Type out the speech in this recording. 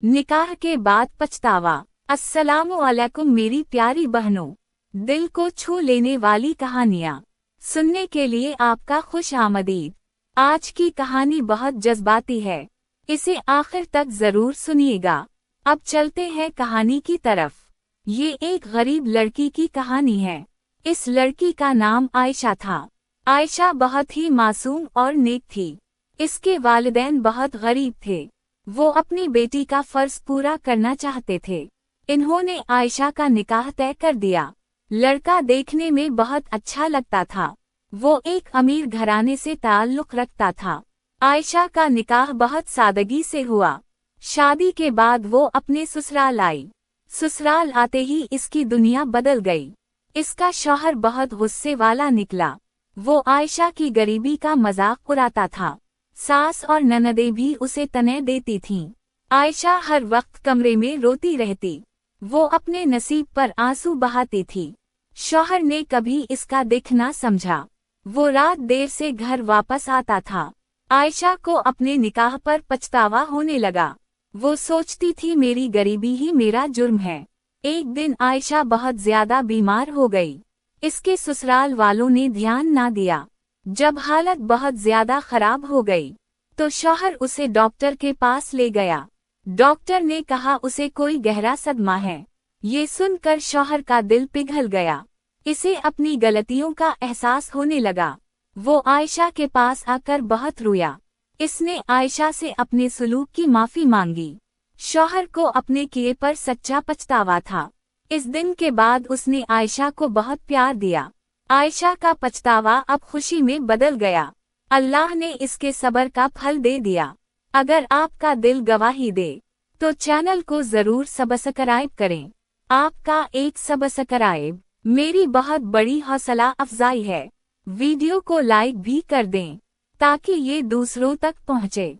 निकाह के बाद पछतावा। अस्सलामुअलैकुम मेरी प्यारी बहनों, दिल को छू लेने वाली कहानियाँ सुनने के लिए आपका खुश आमदीद। आज की कहानी बहुत जज्बाती है, इसे आखिर तक जरूर सुनिएगा। अब चलते हैं कहानी की तरफ। ये एक गरीब लड़की की कहानी है। इस लड़की का नाम आयशा था। आयशा बहुत ही मासूम और नेक थी। इसके वालिदैन बहुत गरीब थे। वो अपनी बेटी का फर्ज पूरा करना चाहते थे। इन्होंने आयशा का निकाह तय कर दिया। लड़का देखने में बहुत अच्छा लगता था। वो एक अमीर घराने से ताल्लुक रखता था। आयशा का निकाह बहुत सादगी से हुआ। शादी के बाद वो अपने ससुराल आई। ससुराल आते ही इसकी दुनिया बदल गई। इसका शौहर बहुत गुस्से वाला निकला। वो आयशा की गरीबी का मजाक उड़ाता था। सास और ननदें भी उसे तने देती थीं। आयशा हर वक्त कमरे में रोती रहती। वो अपने नसीब पर आंसू बहाती थी। शौहर ने कभी इसका दिख ना समझा। वो रात देर से घर वापस आता था। आयशा को अपने निकाह पर पछतावा होने लगा। वो सोचती थी मेरी गरीबी ही मेरा जुर्म है। एक दिन आयशा बहुत ज्यादा बीमार हो गई। इसके ससुराल वालों ने ध्यान ना दिया। जब हालत बहुत ज्यादा खराब हो गई तो शौहर उसे डॉक्टर के पास ले गया। डॉक्टर ने कहा उसे कोई गहरा सदमा है। ये सुनकर शौहर का दिल पिघल गया। इसे अपनी गलतियों का एहसास होने लगा। वो आयशा के पास आकर बहुत रोया। इसने आयशा से अपने सलूक की माफी मांगी। शौहर को अपने किए पर सच्चा पछतावा था। इस दिन के बाद उसने आयशा को बहुत प्यार दिया। आयशा का पछतावा अब खुशी में बदल गया। अल्लाह ने इसके सब्र का फल दे दिया। अगर आपका दिल गवाही दे तो चैनल को जरूर सब्सक्राइब करें। आपका एक सब्सक्राइब मेरी बहुत बड़ी हौसला अफजाई है। वीडियो को लाइक भी कर दें ताकि ये दूसरों तक पहुंचे।